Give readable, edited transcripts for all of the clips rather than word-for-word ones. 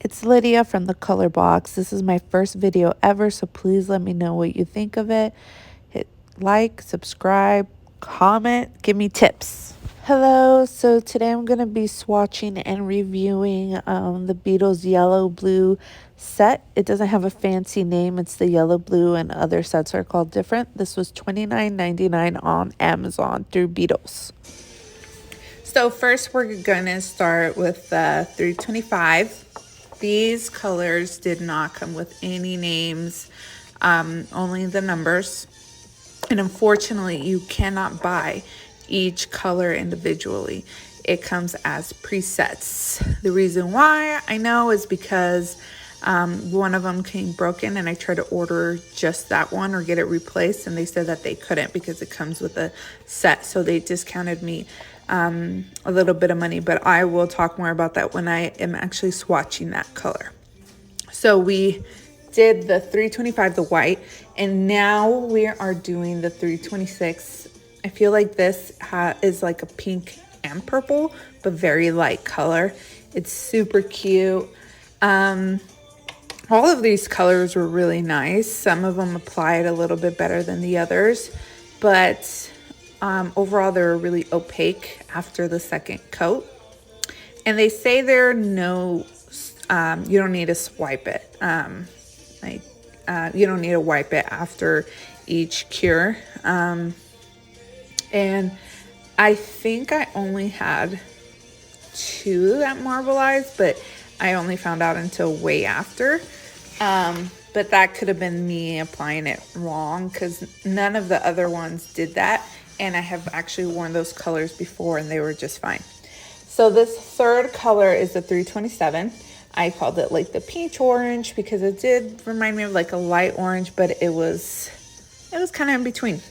It's Lydia from the Color Box. This is my first video ever, so please let me know what you think of it. Hit like, subscribe, comment, give me tips. Hello, so today I'm going to be swatching and reviewing the Beetles yellow blue set. It doesn't have a fancy name. It's the yellow blue, and other sets are called different. This was $29.99 on Amazon through Beetles. So first we're going to start with the 325. These colors did not come with any names, only the numbers. And unfortunately, you cannot buy each color individually. It comes as presets. The reason why I know is because one of them came broken and I tried to order just that one or get it replaced, and they said that they couldn't because it comes with a set. So they discounted me a little bit of money, but I will talk more about that when I am actually swatching that color. So we did the 325, the white, and now we are doing the 326. I feel like this is like a pink and purple, but very light color. It's super cute. All of these colors were really nice. Some of them applied a little bit better than the others, but overall they were really opaque after the second coat. And they say there are no, you don't need to swipe it. You don't need to wipe it after each cure. And I think I only had 2 that marbleized, but I only found out until way after. But that could have been me applying it wrong, because none of the other ones did that. And I have actually worn those colors before and they were just fine. So this third color is the 327. I called it like the peach orange because it did remind me of like a light orange, but it was kind of in between.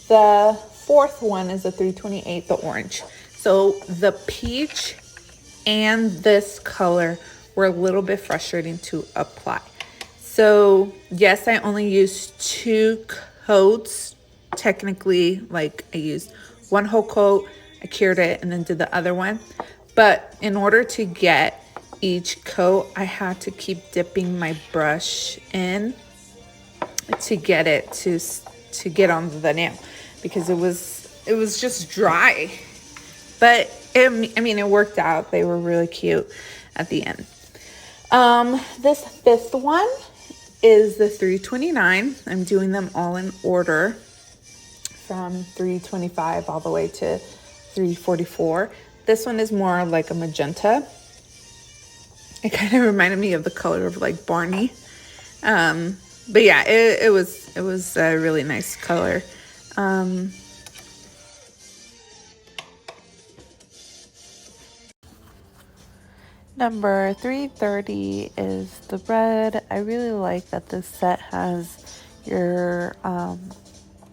The fourth one is the 328, the orange. So the peach and this color were a little bit frustrating to apply. So yes, I only used 2 coats. Technically, like I used 1 whole coat, I cured it, and then did the other one. But in order to get each coat, I had to keep dipping my brush in to get it to get on the nail, because it was just dry. But it worked out. They were really cute at the end. This fifth one is the 329. I'm doing them all in order from 325 all the way to 344. This one is more like a magenta. It kind of reminded me of the color of like Barney. But yeah, it was a really nice color. Number 330 is the red. I really like that this set has your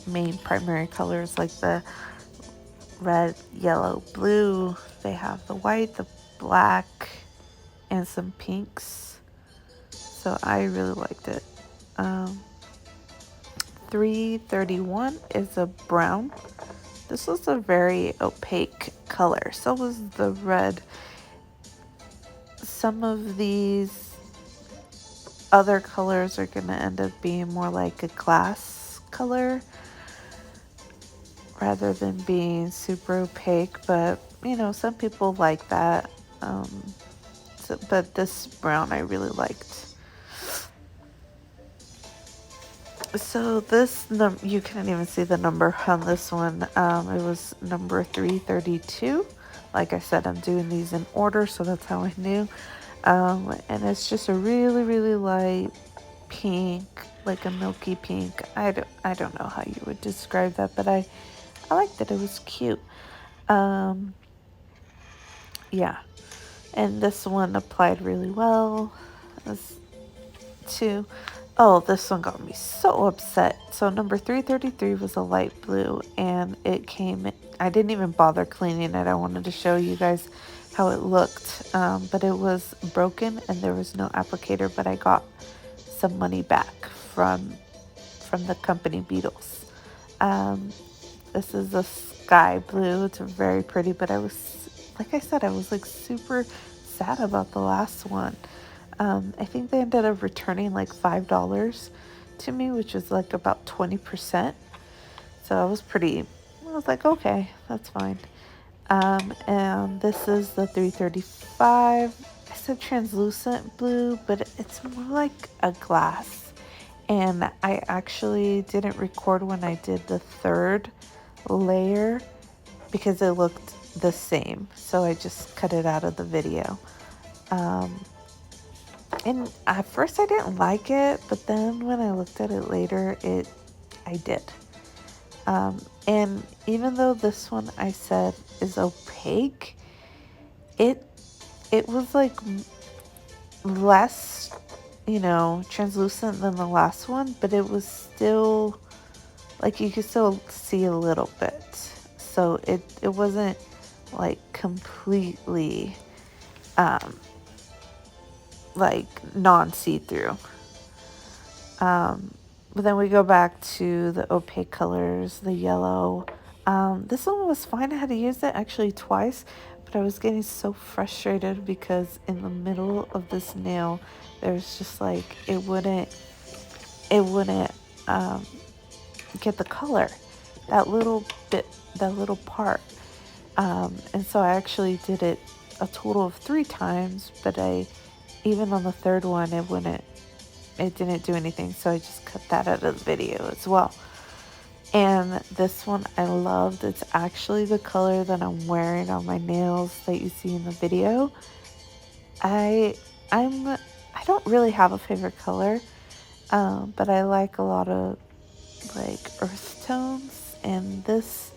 main primary colors, like the red, yellow, blue. They have the white, the black, and some pinks. So I really liked it. 331 is a brown. This was a very opaque color. So was the red. Some of these other colors are going to end up being more like a glass color rather than being super opaque, but you know, some people like that. But this brown I really liked. So this, you can't even see the number on this one. It was number 332. Like I said, I'm doing these in order, so that's how I knew. And it's just a really, really light pink, like a milky pink. I don't know how you would describe that, but I liked it. It was cute. Yeah. And this one applied really well. This too. Oh, this one got me so upset. So number 333 was a light blue, and it came, I didn't even bother cleaning it. I wanted to show you guys how it looked, but it was broken and there was no applicator, but I got some money back from the company Beetles. This is a sky blue. It's very pretty, but I was, like I said, I was like super sad about the last one. I think they ended up returning like $5 to me, which was like about 20%. So I was like, okay, that's fine. And this is the 335. I said translucent blue, but it's more like a glass. And I actually didn't record when I did the third layer because it looked the same. So I just cut it out of the video. And at first I didn't like it, but then when I looked at it later, I did. And even though this one I said is opaque, it was like less, translucent than the last one, but it was still like you could still see a little bit. So it wasn't like completely like non-see-through. But then we go back to the opaque colors, the yellow. This one was fine. I had to use it actually twice, but I was getting so frustrated because in the middle of this nail, there's just like, it wouldn't get the color, that little part. And so I actually did it a total of 3 times, but even on the third one, it didn't do anything, so I just cut that out of the video as well. And this one I loved. It's actually the color that I'm wearing on my nails that you see in the video. I don't really have a favorite color, but I like a lot of like earth tones, and this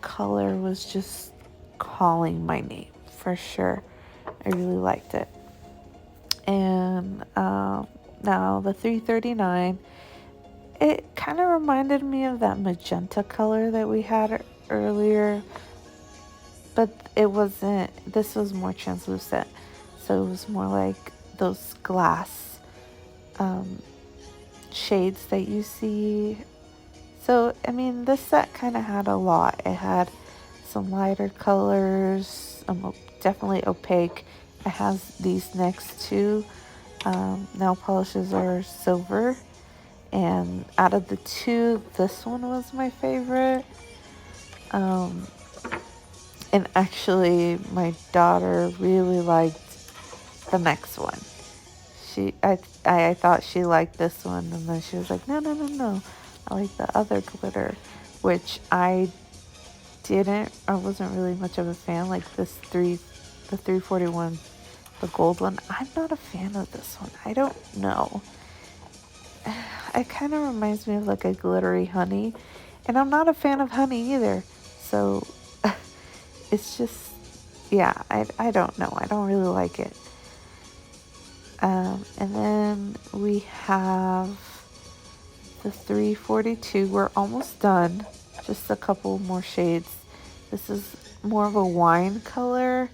color was just calling my name for sure. I really liked it. And now the 339, it kind of reminded me of that magenta color that we had earlier, but it wasn't. This was more translucent, so it was more like those glass shades that you see. So I mean, this set kind of had a lot. It had some lighter colors, definitely opaque. It has these next two nail polishes are silver, and out of the two, this one was my favorite. And actually my daughter really liked the next one. I thought she liked this one, and then she was like, no, I like the other glitter, which I wasn't really much of a fan. Like the 341, the gold one, I'm not a fan of this one. I don't know. It kind of reminds me of like a glittery honey, and I'm not a fan of honey either. So it's just, yeah, I don't know. I don't really like it. And then we have the 342. We're almost done. Just a couple more shades. This is more of a wine color.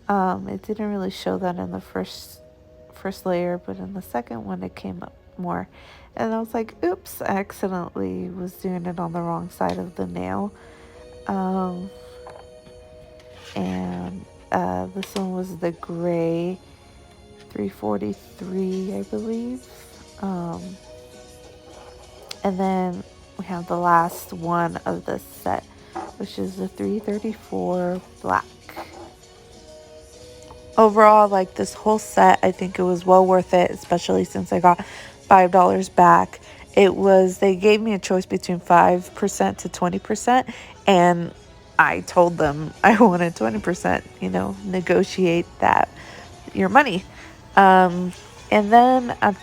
It didn't really show that in the first layer, but in the second one it came up more. And I was like, oops, I accidentally was doing it on the wrong side of the nail. And this one was the gray 343, I believe. And then we have the last one of this set, which is the 334 black. Overall, like this whole set, I think it was well worth it, especially since I got $5 back. They gave me a choice between 5% to 20%, and I told them I wanted 20%, negotiate your money. And then at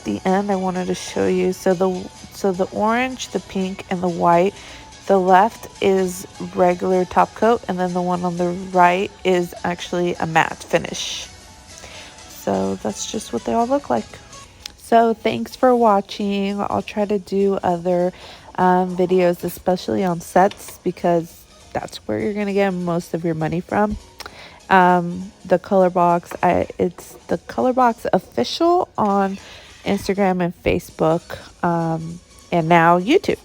the end, I wanted to show you, so the orange, the pink, and the white, the left is regular top coat, and then the one on the right is actually a matte finish. So that's just what they all look like. So thanks for watching. I'll try to do other videos, especially on sets, because that's where you're gonna get most of your money from. The Color Box, it's the Color Box official on Instagram and Facebook, and now YouTube.